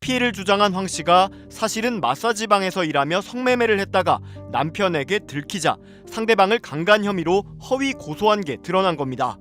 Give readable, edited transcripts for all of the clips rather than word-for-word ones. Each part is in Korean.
피해를 주장한 황 씨가 사실은 마사지방에서 일하며 성매매를 했다가 남편에게 들키자 상대방을 강간 혐의로 허위 고소한 게 드러난 겁니다.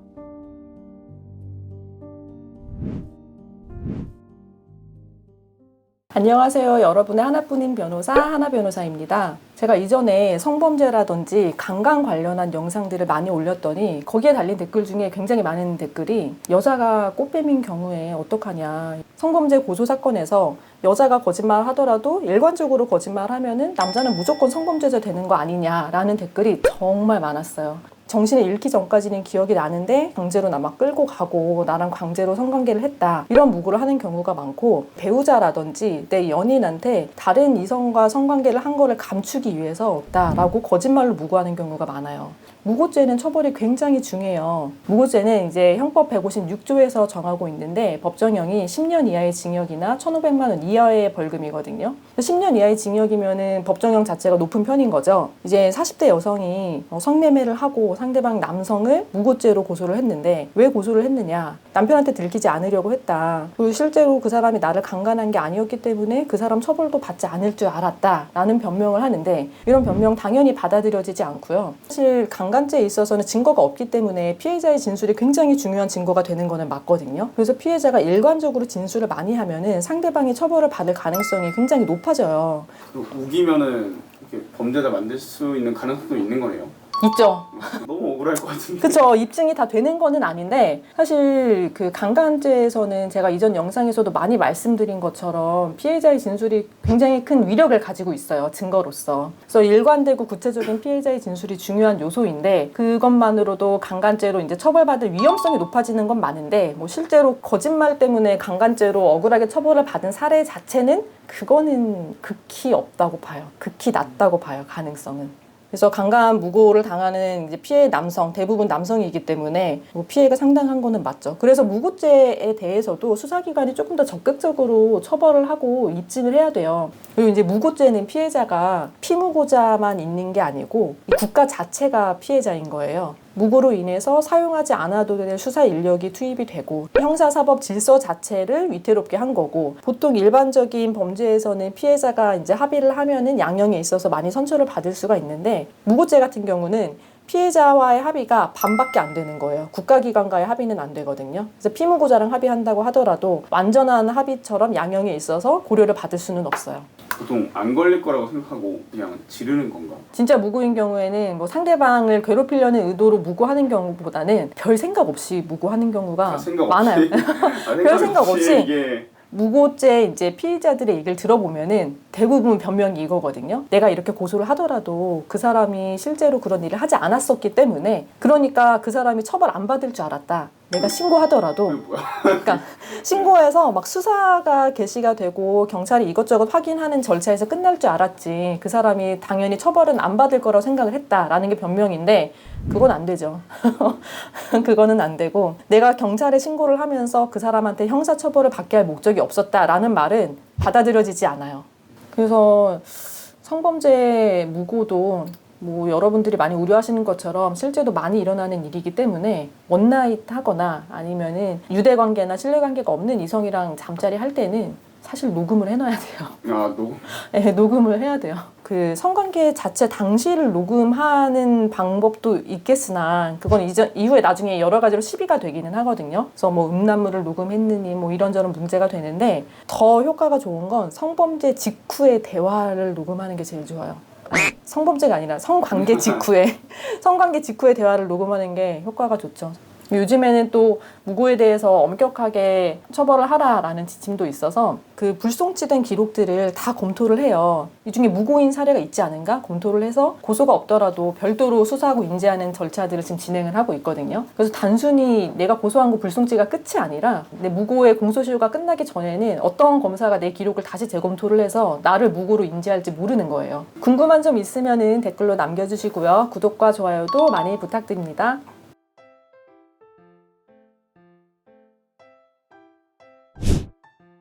안녕하세요. 여러분의 하나뿐인 변호사 하나변호사입니다. 제가 이전에 성범죄라든지 강간 관련한 영상들을 많이 올렸더니 거기에 달린 댓글 중에 굉장히 많은 댓글이 여자가 꽃뱀인 경우에 어떡하냐, 성범죄 고소 사건에서 여자가 거짓말 하더라도 일관적으로 거짓말하면은 남자는 무조건 성범죄자 되는 거 아니냐라는 댓글이 정말 많았어요. 정신을 잃기 전까지는 기억이 나는데 강제로 나 막 끌고 가고 나랑 강제로 성관계를 했다, 이런 무고를 하는 경우가 많고, 배우자라든지 내 연인한테 다른 이성과 성관계를 한 거를 감추기 위해서 없다라고 거짓말로 무고하는 경우가 많아요. 무고죄는 처벌이 굉장히 중요해요. 무고죄는 이제 형법 156조에서 정하고 있는데 법정형이 10년 이하의 징역이나 1,500만 원 이하의 벌금이거든요. 10년 이하의 징역이면은 법정형 자체가 높은 편인 거죠. 이제 40대 여성이 성매매를 하고 상대방 남성을 무고죄로 고소를 했는데, 왜 고소를 했느냐? 남편한테 들키지 않으려고 했다. 그리고 실제로 그 사람이 나를 강간한 게 아니었기 때문에 그 사람 처벌도 받지 않을 줄 알았다라는 변명을 하는데, 이런 변명 당연히 받아들여지지 않고요. 사실 강간죄에 있어서는 증거가 없기 때문에 피해자의 진술이 굉장히 중요한 증거가 되는 거는 맞거든요. 그래서 피해자가 일관적으로 진술을 많이 하면은 상대방이 처벌을 받을 가능성이 굉장히 높아져요. 우기면은 이렇게 범죄자 만들 수 있는 가능성도 있는 거네요. 있죠. 너무 억울할 것 같은데. 그쵸. 입증이 다 되는 거는 아닌데, 사실 그 강간죄에서는 제가 이전 영상에서도 많이 말씀드린 것처럼 피해자의 진술이 굉장히 큰 위력을 가지고 있어요, 증거로서. 그래서 일관되고 구체적인 피해자의 진술이 중요한 요소인데, 그것만으로도 강간죄로 이제 처벌받을 위험성이 높아지는 건 많은데, 뭐 실제로 거짓말 때문에 강간죄로 억울하게 처벌을 받은 사례 자체는 그거는 극히 없다고 봐요. 극히 낮다고 봐요, 가능성은. 그래서 강간 무고를 당하는 이제 피해 남성, 대부분 남성이기 때문에 뭐 피해가 상당한 거는 맞죠. 그래서 무고죄에 대해서도 수사기관이 조금 더 적극적으로 처벌을 하고 입증을 해야 돼요. 그리고 이제 무고죄는 피해자가 피무고자만 있는 게 아니고 이 국가 자체가 피해자인 거예요. 무고로 인해서 사용하지 않아도 될 수사 인력이 투입이 되고 형사사법 질서 자체를 위태롭게 한 거고, 보통 일반적인 범죄에서는 피해자가 이제 합의를 하면은 양형에 있어서 많이 선처를 받을 수가 있는데, 무고죄 같은 경우는 피해자와의 합의가 반밖에 안 되는 거예요. 국가기관과의 합의는 안 되거든요. 그래서 피무고자랑 합의한다고 하더라도 완전한 합의처럼 양형에 있어서 고려를 받을 수는 없어요. 보통 안 걸릴 거라고 생각하고 그냥 지르는 건가? 진짜 무고인 경우에는 뭐 상대방을 괴롭히려는 의도로 무고하는 경우보다는 별 생각 없이 무고하는 경우가 많아요. 별 생각 없이 이게... 무고죄 이제 피의자들의 얘기를 들어보면은 대부분 변명이 이거거든요. 내가 이렇게 고소를 하더라도 그 사람이 실제로 그런 일을 하지 않았었기 때문에, 그러니까 그 사람이 처벌 안 받을 줄 알았다. 내가 신고하더라도, 그러니까 신고해서 막 수사가 개시가 되고 경찰이 이것저것 확인하는 절차에서 끝날 줄 알았지, 그 사람이 당연히 처벌은 안 받을 거라고 생각을 했다라는 게 변명인데, 그건 안 되죠. 그거는 안 되고, 내가 경찰에 신고를 하면서 그 사람한테 형사처벌을 받게 할 목적이 없었다라는 말은 받아들여지지 않아요. 그래서 성범죄 무고도 뭐 여러분들이 많이 우려하시는 것처럼 실제로 많이 일어나는 일이기 때문에 원나잇 하거나 아니면은 유대관계나 신뢰관계가 없는 이성이랑 잠자리 할 때는 사실 녹음을 해놔야 돼요. 아, 녹음? 네, 녹음을 해야 돼요. 그 성관계 자체 당시를 녹음하는 방법도 있겠으나 그건 이후에 나중에 여러 가지로 시비가 되기는 하거든요. 그래서 뭐 음란물을 녹음했느니 뭐 이런저런 문제가 되는데, 더 효과가 좋은 건 성범죄 직후의 대화를 녹음하는 게 제일 좋아요. 아니, 성범죄가 아니라 성관계 직후에 성관계 직후의 대화를 녹음하는 게 효과가 좋죠. 요즘에는 또 무고에 대해서 엄격하게 처벌을 하라라는 지침도 있어서 그 불송치된 기록들을 다 검토를 해요. 이 중에 무고인 사례가 있지 않은가 검토를 해서 고소가 없더라도 별도로 수사하고 인지하는 절차들을 지금 진행을 하고 있거든요. 그래서 단순히 내가 고소한 거 불송치가 끝이 아니라 내 무고의 공소시효가 끝나기 전에는 어떤 검사가 내 기록을 다시 재검토를 해서 나를 무고로 인지할지 모르는 거예요. 궁금한 점 있으면 댓글로 남겨주시고요. 구독과 좋아요도 많이 부탁드립니다.